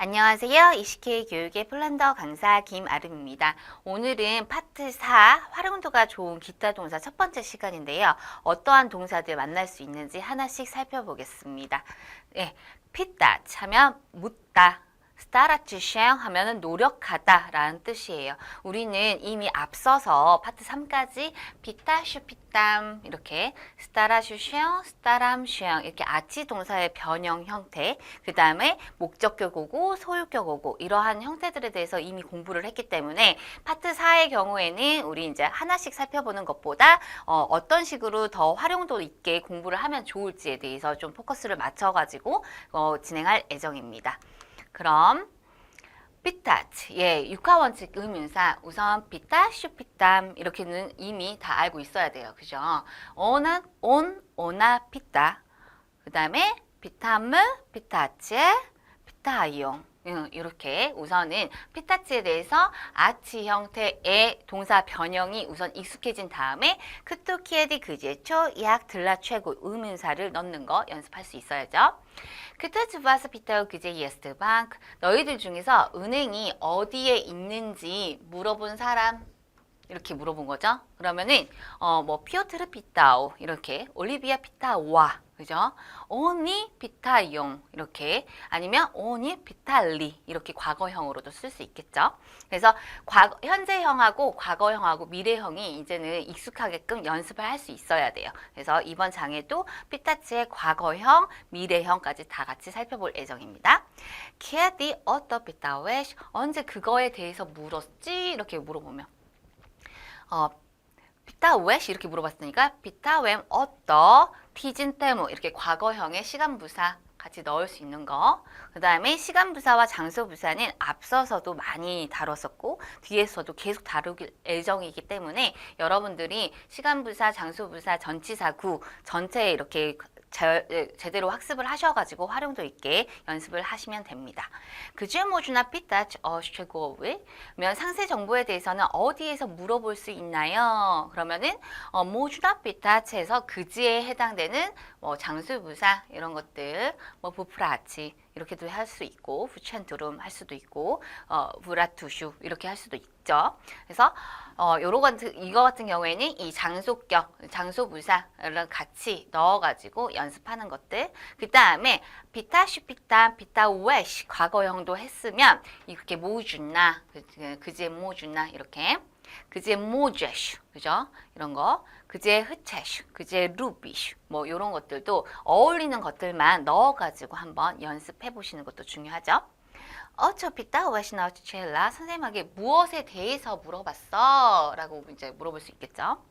안녕하세요. 20K 교육의 폴란드어 강사 김아름입니다. 오늘은 파트 4 활용도가 좋은 기타 동사 첫 번째 시간인데요. 어떠한 동사들 만날 수 있는지 하나씩 살펴보겠습니다. 네, 피다 하면 묻다. starać się 하면은 노력하다 라는 뜻이에요. 우리는 이미 앞서서 파트 3까지 피다, 슈피땀 이렇게 starać się, staram się 이렇게 아치 동사의 변형 형태 그 다음에 목적격어고 소유격어고 이러한 형태들에 대해서 이미 공부를 했기 때문에 파트 4의 경우에는 우리 이제 하나씩 살펴보는 것보다 어떤 식으로 더 활용도 있게 공부를 하면 좋을지에 대해서 좀 포커스를 맞춰가지고 진행할 예정입니다. 그럼 피타츠, 예, 육하원칙 의문사 우선 피타, 슈피땀 이렇게는 이미 다 알고 있어야 돼요. 그죠? 오나, 오나, 피타 그 다음에 피타무, 피타체, 피타용 이렇게 우선은 피타치에 대해서 아치 형태의 동사 변형이 우선 익숙해진 다음에 크토키에디 그제초 약 들라 최고 의문사를 넣는 거 연습할 수 있어야죠. 그때쯤 와서 피타오 그제 예스트 방크 너희들 중에서 은행이 어디에 있는지 물어본 사람 이렇게 물어본 거죠. 그러면은 뭐 피오트르 피타오 이렇게 올리비아 피타와 그죠? 오니 피타용 이렇게 아니면 오니 피탈리 이렇게 과거형으로도 쓸 수 있겠죠. 그래서 현재형하고 과거형하고 미래형이 이제는 익숙하게끔 연습을 할 수 있어야 돼요. 그래서 이번 장에도 피타치의 과거형, 미래형까지 다 같이 살펴볼 예정입니다. 키아디 어떠 피타웨 언제 그거에 대해서 물었지? 이렇게 물어보면 피타웨시 이렇게 물어봤으니까 피타웸 어떠 티진 때무 이렇게 과거형의 시간부사 같이 넣을 수 있는 거. 그 다음에 시간부사와 장소부사는 앞서서도 많이 다뤘었고 뒤에서도 계속 다루길 예정이기 때문에 여러분들이 시간부사, 장소부사, 전치사구 전체에 이렇게 제대로 학습을 하셔가지고 활용도 있게 연습을 하시면 됩니다. 그중 모주나 피타치 어쉐고위 그러면 상세 정보에 대해서는 어디에서 물어볼 수 있나요? 그러면은 모주나 피타치에서 그지에 해당되는 장수부사 이런 것들 뭐 부프라치 이렇게도 할 수 있고 부첸투룸 할 수도 있고 부라투슈 이렇게 할 수도 있죠. 그래서 이거 같은 경우에는 이 장소격, 장소부사를 같이 넣어가지고 연습하는 것들. 그 다음에 비타, 슈피타, 비타, 웨시 과거형도 했으면 이렇게 모주나, 그제 모주나 이렇게 그제 모제슈, 그죠? 이런 거. 그제 흐체슈, 그제 루비슈, 뭐 이런 것들도 어울리는 것들만 넣어가지고 한번 연습해 보시는 것도 중요하죠. 어차피따 와시나우치첼라 선생님에게 무엇에 대해서 물어봤어? 라고 이제 물어볼 수 있겠죠.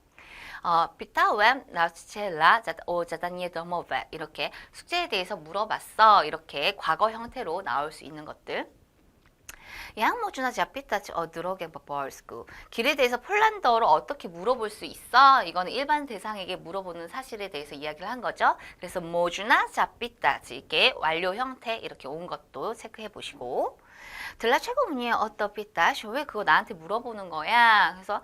피타웸 나우치첼라 자다니에 더모베 이렇게 숙제에 대해서 물어봤어. 이렇게 과거 형태로 나올 수 있는 것들. 양모주나 자피타치 어드로게 버벌스쿠 길에 대해서 폴란드어로 어떻게 물어볼 수 있어? 이거는 일반 대상에게 물어보는 사실에 대해서 이야기를 한 거죠. 그래서 모주나 자피타치 이렇게 완료 형태 이렇게 온 것도 체크해 보시고 들라 최고문이에요. 어떠피타시 왜 그거 나한테 물어보는 거야? 그래서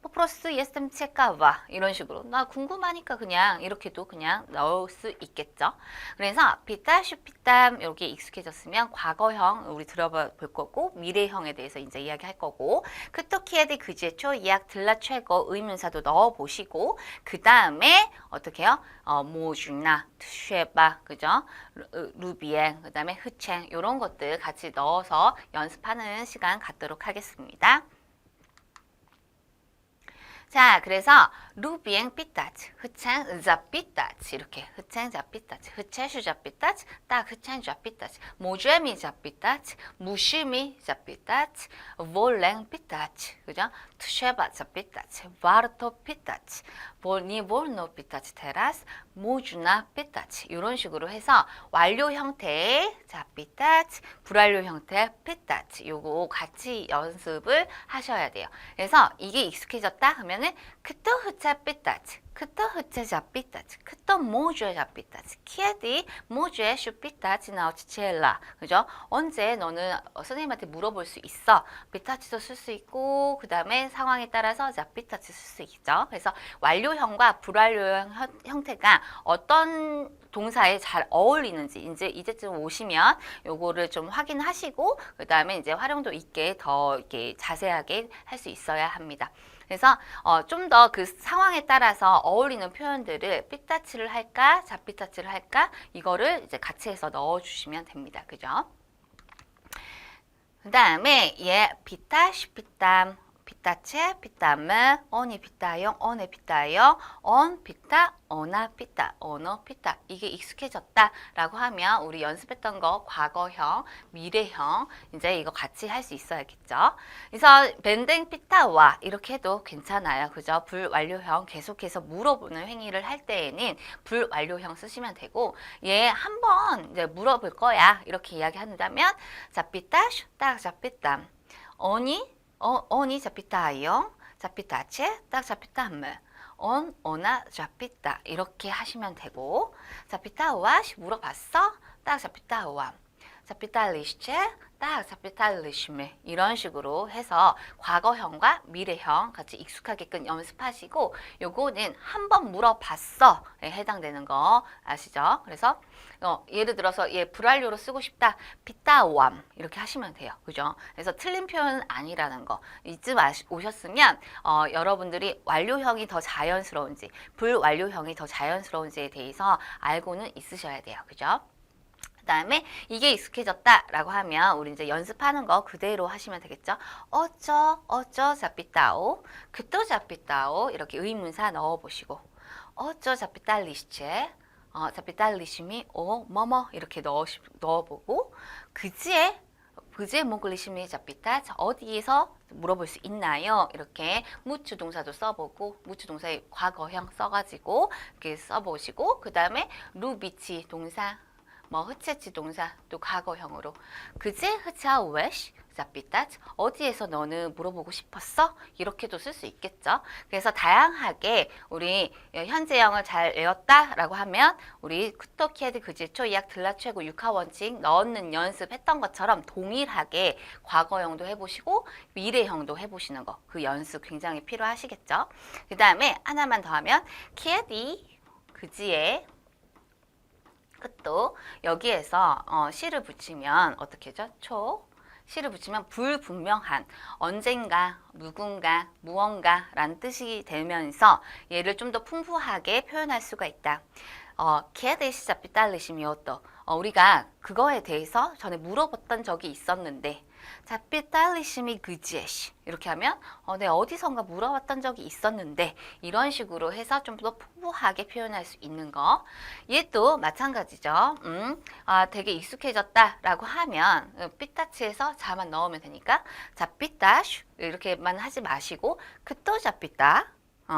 포프로스 예스템 체카와 이런 식으로 나 궁금하니까 그냥 이렇게도 그냥 넣을 수 있겠죠. 그래서 피타 슈피땀 이렇게 익숙해졌으면 과거형 우리 들어볼 거고 미래형에 대해서 이제 이야기할 거고 크토키에디 그제초 약 들라 최고 의문사도 넣어 보시고 그 다음에 어떻게 해요? 모주나 쉐바 그죠? 루비엥 그 다음에 흐챙 이런 것들 같이 넣어서 연습하는 시간 갖도록 하겠습니다. 자, 그래서 루비엥 삐따치, 흐창 자삐따치 이렇게 흐창 자삐따치, 흐채슈 자삐따치, 딱 흐창 자삐따치, 모제미 자삐따치, 무시미 자삐따치, 볼랭 삐따치, 그죠? 투쉐바 자삐따치, 와르토 삐따치, 볼노 삐따치 테라스, 모주나 삐따치 이런 식으로 해서 완료 형태의 자삐따치, 불완료 형태의 삐따치 요거 같이 연습을 하셔야 돼요. 그래서 이게 익숙해졌다 하면은 그또 흐차 삐따치 그또 흐체 잡히다지, 그또 모주에 잡히다지, 키에디 모주에 슈피다지 나오치첼라. 그죠? 언제 너는 선생님한테 물어볼 수 있어. 피타치도 쓸 수 있고, 그 다음에 상황에 따라서 잡히다치 쓸 수 있죠. 그래서 완료형과 불완료형 형태가 어떤 동사에 잘 어울리는지 이제쯤 오시면 요거를 좀 확인하시고, 그 다음에 이제 활용도 있게 더 이렇게 자세하게 할 수 있어야 합니다. 그래서 좀 더 그 상황에 따라서 어울리는 표현들을 삐따치를 할까, 잡삐따치를 할까, 이거를 이제 같이 해서 넣어주시면 됩니다. 그죠? 그 다음에 비타, 슈피땀, 비타체, 비땀은 언이 비타용, 언에 비타용, 언 비타, 언아 비타, 언어 비타. 이게 익숙해졌다라고 하면 우리 연습했던 거 과거형, 미래형 이제 이거 같이 할 수 있어야겠죠. 그래서 벤댕 비타와 이렇게 해도 괜찮아요. 그죠? 불완료형 계속해서 물어보는 행위를 할 때에는 불완료형 쓰시면 되고 얘 한번 이제 물어볼 거야. 이렇게 이야기한다면 잡비타, 딱 잡비땀. 언이 잡히다요. 잡히다체, 딱 잡히다물. 오나 잡히다. 이렇게 하시면 되고, 잡히다와 물어봤어? 딱 잡히다와. 잡히달리시체, 딱 잡히달리시메. 이런 식으로 해서 과거형과 미래형 같이 익숙하게끔 연습하시고, 요거는 한번 물어봤어에 해당되는 거 아시죠? 그래서 예를 들어서 얘 불완료로 쓰고 싶다. 비따왑 이렇게 하시면 돼요. 그죠? 그래서 틀린 표현은 아니라는 거. 이쯤 오셨으면 여러분들이 완료형이 더 자연스러운지 불완료형이 더 자연스러운지에 대해서 알고는 있으셔야 돼요. 그죠? 그 다음에 이게 익숙해졌다라고 하면 우리 이제 연습하는 거 그대로 하시면 되겠죠. 어쩌 잡히다오, 그또 잡히다오 이렇게 의문사 넣어보시고 어쩌 잡히달리시체, 잡히달리심이 뭐뭐 이렇게 넣어보고 그지에 모글리심이 잡히다 어디에서 물어볼 수 있나요? 이렇게 무추 동사도 써보고 무추 동사의 과거형 써가지고 이렇게 써보시고 그 다음에 루비치 동사 흐체치 동사 또 과거형으로 그제 흐차 웨시 잡히다 어디에서 너는 물어보고 싶었어? 이렇게도 쓸 수 있겠죠. 그래서 다양하게 우리 현재형을 잘 외웠다라고 하면 우리 쿠토키에드 그지초 이약 들라최고 육하 원칙 넣는 연습했던 것처럼 동일하게 과거형도 해보시고 미래형도 해보시는 거 그 연습 굉장히 필요하시겠죠. 그 다음에 하나만 더 하면 키에디 그지에 끝도 여기에서 시를 붙이면 어떻게 하죠? 시를 붙이면 불분명한 언젠가, 누군가, 무언가라는 뜻이 되면서 얘를 좀 더 풍부하게 표현할 수가 있다. 키에데시 잡히달리시미오또 우리가 그거에 대해서 전에 물어봤던 적이 있었는데 잡히달리시미 그지에시 이렇게 하면 네 어디선가 물어봤던 적이 있었는데 이런 식으로 해서 좀 더 풍부하게 표현할 수 있는 거 얘도 마찬가지죠. 되게 익숙해졌다라고 하면 삐따치에서 자만 넣으면 되니까 잡히다슈 이렇게만 하지 마시고 그또 잡히다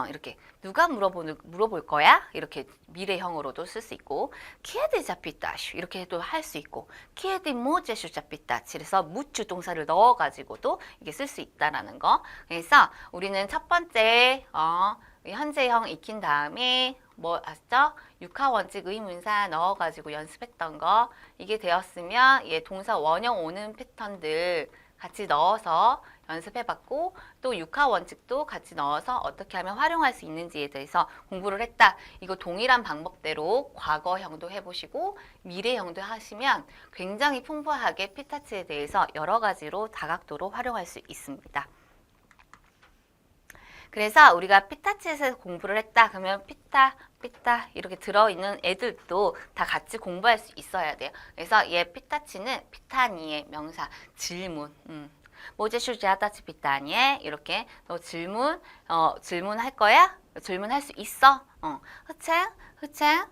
이렇게 누가 물어볼 거야? 이렇게 미래형으로도 쓸 수 있고 키에데 잡히다슈 이렇게 해도 할 수 있고 키에데 모제슈 잡히다치 그래서 무추 동사를 넣어가지고도 이게 쓸 수 있다라는 거. 그래서 우리는 첫 번째 현재형 익힌 다음에 뭐 아시죠? 육하 원칙 의문사 넣어가지고 연습했던 거 이게 되었으면 얘 동사 원형 오는 패턴들 같이 넣어서 연습해봤고 또 육하 원칙도 같이 넣어서 어떻게 하면 활용할 수 있는지에 대해서 공부를 했다. 이거 동일한 방법대로 과거형도 해보시고 미래형도 하시면 굉장히 풍부하게 피타치에 대해서 여러 가지로 다각도로 활용할 수 있습니다. 그래서 우리가 피타치에서 공부를 했다. 그러면 피타 이렇게 들어있는 애들도 다 같이 공부할 수 있어야 돼요. 그래서 얘 피타치는 피타니의 명사 질문. 모제슈지하다치 피타니에 이렇게 너 질문할 거야? 질문할 수 있어? 흐챙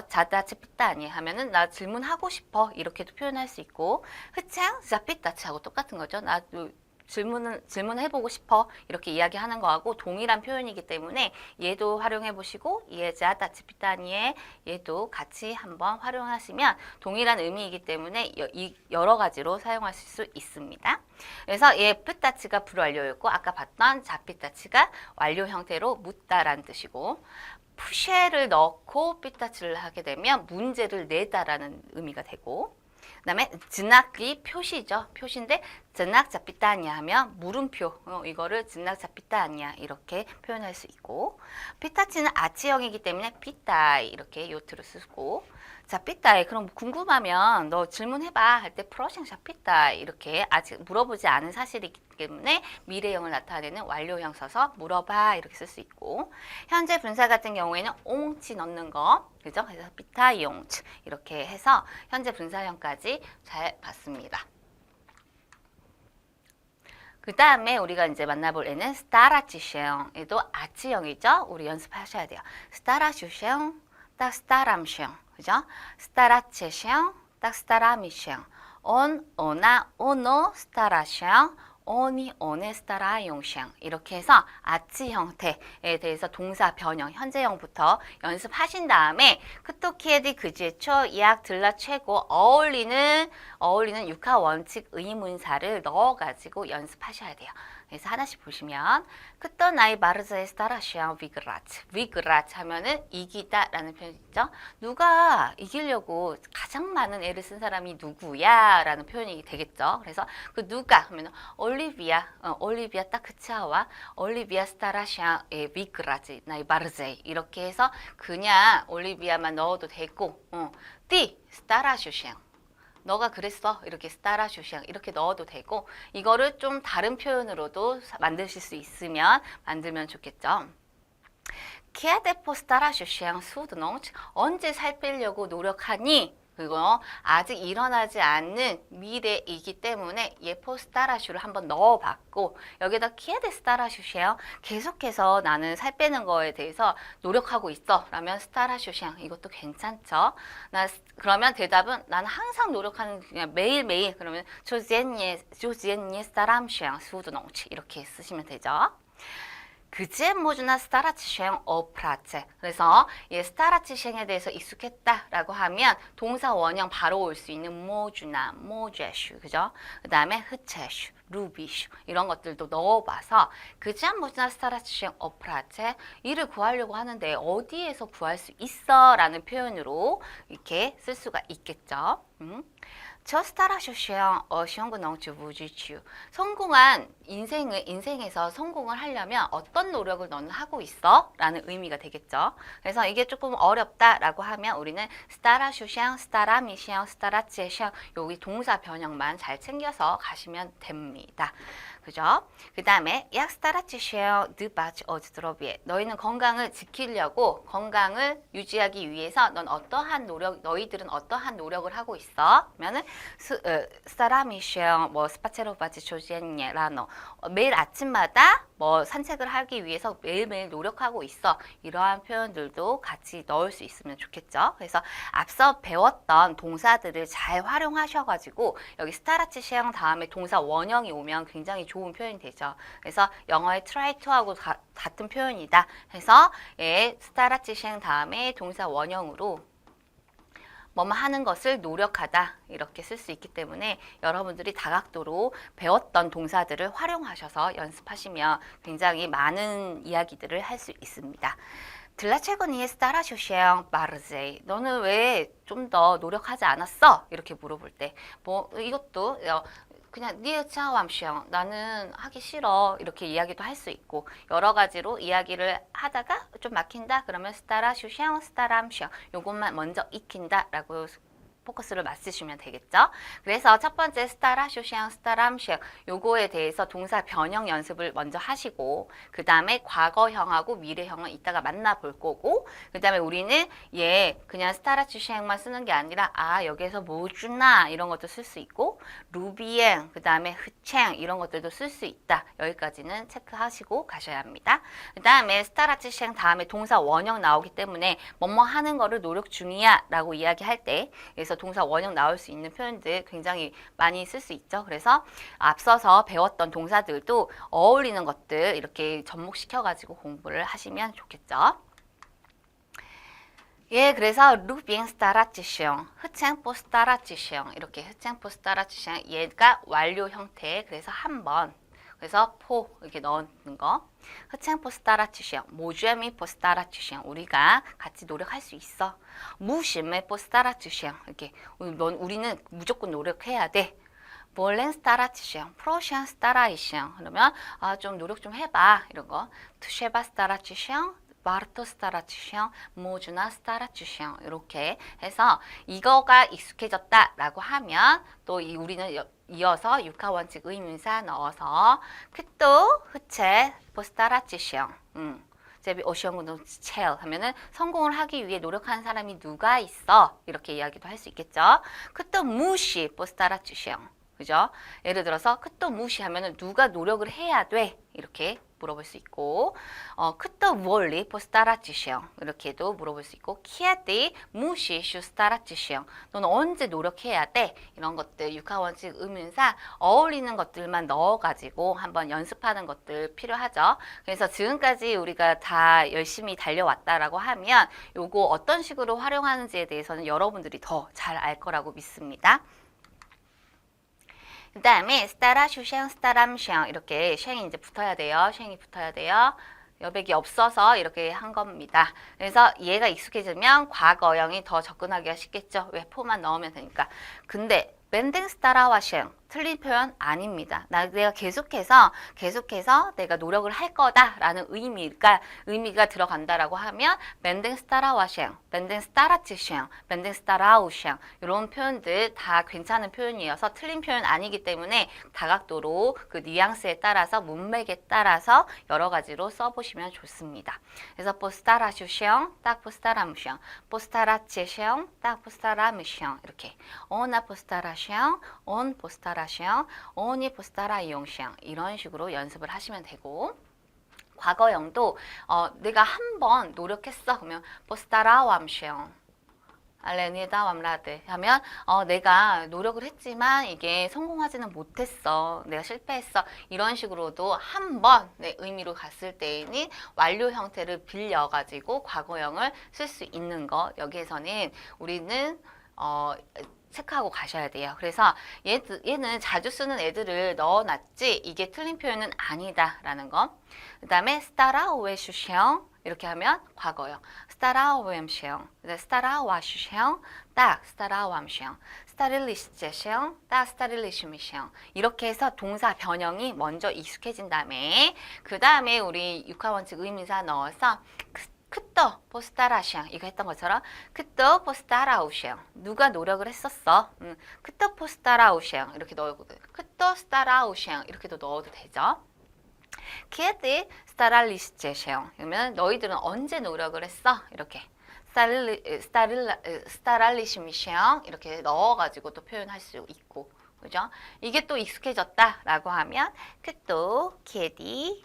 자다치 피타니 하면은 나 질문하고 싶어 이렇게도 표현할 수 있고 흐챙 자피타치하고 똑같은 거죠. 나 질문해보고 싶어 이렇게 이야기하는 거하고 동일한 표현이기 때문에 얘도 활용해보시고 예자다치 피타니에 얘도 같이 한번 활용하시면 동일한 의미이기 때문에 여러 가지로 사용하실 수 있습니다. 그래서 얘 푸타치가 불완료였고 아까 봤던 자피타치가 완료 형태로 묻다라는 뜻이고 푸쉐를 넣고 삐딱지를 하게 되면 문제를 내다라는 의미가 되고, 그다음에 즈낙이 표시죠. 표시인데 즈낙 잡히다냐 하면 물음표. 이거를 즈낙 잡히다냐 이렇게 표현할 수 있고, 삐딱지는 아치형이기 때문에 삐따이 이렇게 요트를 쓰고, 자 삐따이 그럼 궁금하면 너 질문해봐 할 때 프로싱샤 삐따이 이렇게 아직 물어보지 않은 사실이기 때문에 미래형을 나타내는 완료형 써서 물어봐 이렇게 쓸 수 있고, 현재 분사 같은 경우에는 옹치 넣는 거 그죠? 그래서 삐타용치 이렇게 해서 현재 분사형까지 잘 봤습니다. 그 다음에 우리가 이제 만나볼 애는 스타라치셩. 얘도 아치형이죠? 우리 연습하셔야 돼요. 스타라슈셩, 딱 스타람셩. 그죠? 스타라체셩, 딱 스타라미셩. 온, 오나, 오노, 스타라셩. 오니, 오네, 스타라용셩. 이렇게 해서 아치 형태에 대해서 동사 변형, 현재형부터 연습하신 다음에 크토키에디 그지에초 약 들라 최고 어울리는 육하 원칙 의문사를 넣어가지고 연습하셔야 돼요. 그래서 하나씩 보시면 크토 나이 바르자에 스타라시앙 위그라츠. 위그라츠 하면은 이기다라는 표현이 있죠. 누가 이기려고 가장 많은 애를 쓴 사람이 누구야? 라는 표현이 되겠죠. 그래서 그 누가 하면 올리비아, 올리비아 딱 그치아와 올리비아 스타라시앙 위그라츠 나이 바르자에 이렇게 해서 그냥 올리비아만 넣어도 되고, 띠 스타라슈샹. 너가 그랬어 이렇게 스타라슈샹 이렇게 넣어도 되고, 이거를 좀 다른 표현으로도 만드실 수 있으면 만들면 좋겠죠. 키아데포 스타라슈샹 수드농 언제 살 빼려고 노력하니? 그거 아직 일어나지 않는 미래이기 때문에 예포 스타라슈를 한번 넣어봤고, 여기다 키에데 스타라슈시에요. 계속해서 나는 살 빼는 거에 대해서 노력하고 있어 라면 스타라슈시앙 이것도 괜찮죠. 그러면 대답은 나는 항상 노력하는, 그냥 매일매일. 그러면 조지엔예 스타람시앙 수드농치 이렇게 쓰시면 되죠. 그제 모주나 스타라치셩 어프라체. 그래서 스타라치셩에 대해서 익숙했다라고 하면 동사 원형 바로 올 수 있는 모주나 모제슈, 그죠? 그 다음에 흐체슈, 루비슈 이런 것들도 넣어봐서 그제 모주나 스타라치셩 어프라체 이를 구하려고 하는데 어디에서 구할 수 있어? 라는 표현으로 이렇게 쓸 수가 있겠죠. 저 스타라슈시형 시험군 넝주 무지추. 성공한 인생에서 성공을 하려면 어떤 노력을 너는 하고 있어? 라는 의미가 되겠죠. 그래서 이게 조금 어렵다라고 하면 우리는 스타라슈시형, 스타라미시형, 스타라치시형 여기 동사 변형만 잘 챙겨서 가시면 됩니다. 그죠? 그 다음에 약 스타라치시형 느바치 어즈드로비에. 너희는 건강을 지키려고, 건강을 유지하기 위해서 너희들은 어떠한 노력을 하고 있어? 그러면은 스타라미시형 스파체로바치 조지엔예라노. 매일 아침마다 산책을 하기 위해서 매일매일 노력하고 있어. 이러한 표현들도 같이 넣을 수 있으면 좋겠죠. 그래서 앞서 배웠던 동사들을 잘 활용하셔가지고 여기 스타라치시형 다음에 동사 원형이 오면 굉장히 좋은 표현이 되죠. 그래서 영어의 try to하고 같은 표현이다 해서 스타라치시형 다음에 동사 원형으로 뭐뭐 하는 것을 노력하다 이렇게 쓸 수 있기 때문에 여러분들이 다각도로 배웠던 동사들을 활용하셔서 연습하시면 굉장히 많은 이야기들을 할 수 있습니다. 들라체거니에 스타라쇼시앙 마르제이. 너는 왜 좀 더 노력하지 않았어? 이렇게 물어볼 때 이것도 그냥 니으차암시앙 나는 하기 싫어 이렇게 이야기도 할 수 있고, 여러 가지로 이야기를 하다가 좀 막힌다 그러면 스타라슈샹 스타람시앙 요것만 먼저 익힌다 라고 포커스를 맞추시면 되겠죠. 그래서 첫 번째 스타라슈샹 스타람시앙 요거에 대해서 동사 변형 연습을 먼저 하시고, 그 다음에 과거형하고 미래형은 이따가 만나볼 거고, 그 다음에 우리는 그냥 스타라슈샹만 쓰는 게 아니라 여기에서 모주나 이런 것도 쓸 수 있고, 루비엥 그 다음에 흐챙 이런 것들도 쓸 수 있다. 여기까지는 체크하시고 가셔야 합니다. 그 다음에 스타라슈샹 다음에 동사 원형 나오기 때문에 뭐뭐 하는 거를 노력 중이야 라고 이야기할 때, 그래서 동사 원형 나올 수 있는 표현들 굉장히 많이 쓸 수 있죠. 그래서 앞서서 배웠던 동사들도 어울리는 것들 이렇게 접목시켜가지고 공부를 하시면 좋겠죠. 그래서 루빙 스타라치셩, 흐챙포 스타라치셩 이렇게 흐챙포 스타라치셩 얘가 완료 형태. 그래서 한 번, 그래서 포 이렇게 넣는 거. 흐첸 포스타라 치시앙, 모주엠이 포스타라 치시앙. 우리가 같이 노력할 수 있어. 무심의 포스타라 치시앙. 이렇게 우리는 무조건 노력해야 돼. 볼렌 스타라 치시앙, 프로시앙 스타라 이시앙. 그러면 좀 노력 좀 해봐 이런 거. 투쉐바 스타라 치시앙. 바르토 스타라치시앙, 모주나 스타라치시앙 이렇게 해서 이거가 익숙해졌다라고 하면 또 우리는 이어서 육하 원칙 의문사 넣어서 그또 흐체 포스타라치시앙 제비 오시앙군도 첼 하면은 성공을 하기 위해 노력하는 사람이 누가 있어 이렇게 이야기도 할 수 있겠죠. 그또 무시 포스타라치시앙 그죠? 예를 들어서 그또 무시하면은 누가 노력을 해야 돼 이렇게 물어볼 수 있고 그또 뭘리 포스타라치시앙 이렇게도 물어볼 수 있고 키에디 무시 슈스타라치시앙 너는 언제 노력해야 돼 이런 것들 육하원칙 의문사 어울리는 것들만 넣어가지고 한번 연습하는 것들 필요하죠. 그래서 지금까지 우리가 다 열심히 달려왔다라고 하면 요거 어떤 식으로 활용하는지에 대해서는 여러분들이 더 잘 알 거라고 믿습니다. 그 다음에 스타라 슈셴 스타람셴 이렇게 셴이 이제 붙어야 돼요. 셴이 붙어야 돼요. 여백이 없어서 이렇게 한 겁니다. 그래서 얘가 익숙해지면 과거형이 더 접근하기가 쉽겠죠. 왜 포만 넣으면 되니까. 근데 밴딩 스타라와 셴 틀린 표현 아닙니다. 내가 계속해서 내가 노력을 할 거다라는 의미가 들어간다라고 하면 밴딩 스타라와 셴, 밴딩 스타라치 셴, 밴딩 스타라우 셴 이런 표현들 다 괜찮은 표현이어서 틀린 표현 아니기 때문에 다각도로 그 뉘앙스에 따라서 문맥에 따라서 여러 가지로 써보시면 좋습니다. 그래서 포스타라슈 셴, 딱 포스타라무 셴, 포스타라치 셴, 딱 포스타라무 셴 이렇게 오나 포스타라 셴, 온 포스타라 셴, 오니 포스타라 이용셴 이런 식으로 연습을 하시면 되고 과거형도 내가 한 번 노력했어 그러면 포스타라 왬셴 알레니다 왬라드 하면 내가 노력을 했지만 이게 성공하지는 못했어 내가 실패했어 이런 식으로도 한 번 내 의미로 갔을 때에는 완료 형태를 빌려 가지고 과거형을 쓸 수 있는 거 여기에서는 우리는 체크하고 가셔야 돼요. 그래서 얘는 자주 쓰는 애들을 넣어놨지 이게 틀린 표현은 아니다라는 거. 그 다음에 스타라오웨 슈셴 이렇게 하면 과거요. 스타라오웨 셴, 스타라와 슈셴, 딱 스타라와 셴, 스타릴리시제 셴, 딱 스타릴리시미 셴 이렇게 해서 동사 변형이 먼저 익숙해진 다음에 그 다음에 우리 육하원칙 의문사 넣어서 그또 포스타라샹 이거 했던 것처럼 그또 포스타라우샹 누가 노력을 했었어 그또 포스타라우샹 이렇게 넣어도 그또 스타라우샹 이렇게도 넣어도 되죠. 키에디 스타랄리스제샹 그러면 너희들은 언제 노력을 했어 이렇게 스타랄리시미샹 이렇게 넣어가지고 또 표현할 수 있고 그죠? 이게 또 익숙해졌다라고 하면 그또 키에디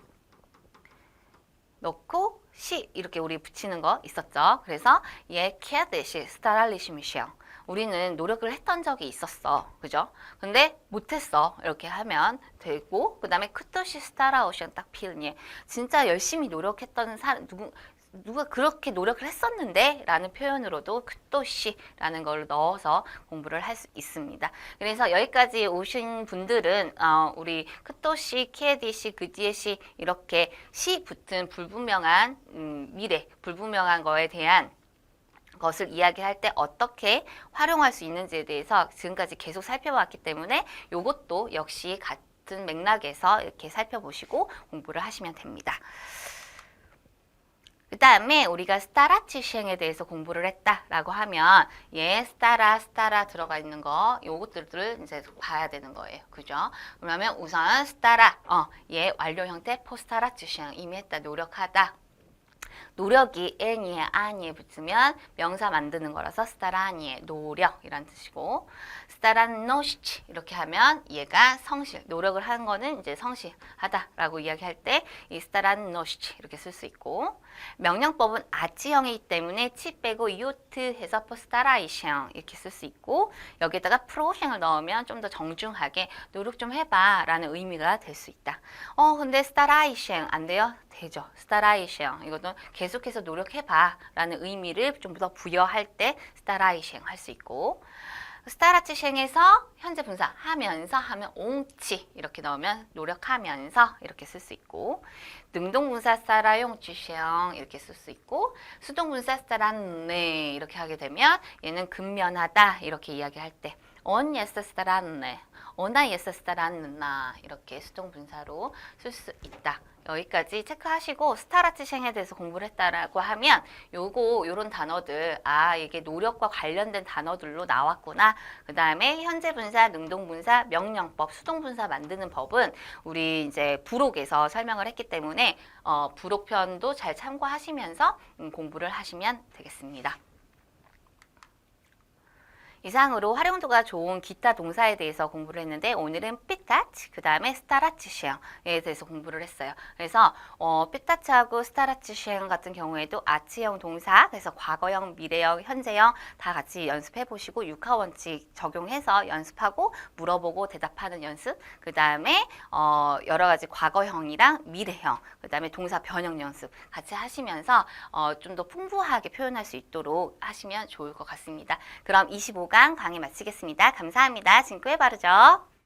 넣고 시 이렇게 우리 붙이는 거 있었죠. 그래서 얘 키아드시 스타랄리시미시앙 우리는 노력을 했던 적이 있었어. 그죠? 근데 못했어. 이렇게 하면 되고 그 다음에 크토시 스타라오시앙 딱 필니 진짜 열심히 노력했던 사람 누가 그렇게 노력을 했었는데 라는 표현으로도 크토시라는 걸 넣어서 공부를 할 수 있습니다. 그래서 여기까지 오신 분들은 우리 크토시, 키에디시, 그지에시 이렇게 시 붙은 불분명한 미래, 불분명한 거에 대한 것을 이야기할 때 어떻게 활용할 수 있는지에 대해서 지금까지 계속 살펴봤기 때문에 이것도 역시 같은 맥락에서 이렇게 살펴보시고 공부를 하시면 됩니다. 그 다음에 우리가 스타라치 시행에 대해서 공부를 했다라고 하면 스타라 들어가 있는 거 요것들을 이제 봐야 되는 거예요. 그죠? 그러면 우선 스타라 얘 완료 형태 포스타라치 시행 이미 했다 노력하다 노력이 애니에 아니에 붙으면 명사 만드는 거라서 스타라니에 노력이란 뜻이고 스타란노시치 이렇게 하면 얘가 성실 노력을 하는 거는 이제 성실하다라고 이야기할 때 이 스타란노시치 이렇게 쓸 수 있고 명령법은 아치형이기 때문에 치 빼고 요트 해서 포스타라이셩 이렇게 쓸 수 있고 여기에다가 프로셩을 넣으면 좀 더 정중하게 노력 좀 해봐 라는 의미가 될 수 있다. 근데 스타라이셩 안 돼요? 되죠. 스타라이셩 이것도 계속해서 노력해봐 라는 의미를 좀 더 부여할 때 스타라이셩 할 수 있고 스타라치 시행해서 현재 분사 하면서 하면 옹치 이렇게 넣으면 노력하면서 이렇게 쓸 수 있고, 능동분사 스타라용 취시형 이렇게 쓸 수 있고, 수동분사 스타란네 이렇게 하게 되면 얘는 근면하다 이렇게 이야기할 때 언 예스 스타란네, 어나 예스 스타란나 이렇게 수동분사로 쓸 수 있다. 여기까지 체크하시고 스타라치 시행에 대해서 공부를 했다라고 하면 요런 단어들, 이게 노력과 관련된 단어들로 나왔구나. 그 다음에 현재 분사, 능동 분사, 명령법, 수동 분사 만드는 법은 우리 이제 부록에서 설명을 했기 때문에 부록편도 잘 참고하시면서 공부를 하시면 되겠습니다. 이상으로 활용도가 좋은 기타 동사에 대해서 공부를 했는데, 오늘은 삐타치, 그 다음에 스타라치 시행에 대해서 공부를 했어요. 그래서 삐타치하고 스타라치 시행 같은 경우에도 아치형 동사, 그래서 과거형, 미래형, 현재형 다 같이 연습해 보시고 육하원칙 적용해서 연습하고 물어보고 대답하는 연습, 그 다음에 여러 가지 과거형이랑 미래형, 그 다음에 동사 변형 연습 같이 하시면서 좀 더 풍부하게 표현할 수 있도록 하시면 좋을 것 같습니다. 그럼 25강 강의 마치겠습니다. 감사합니다. 지금까지 바르죠.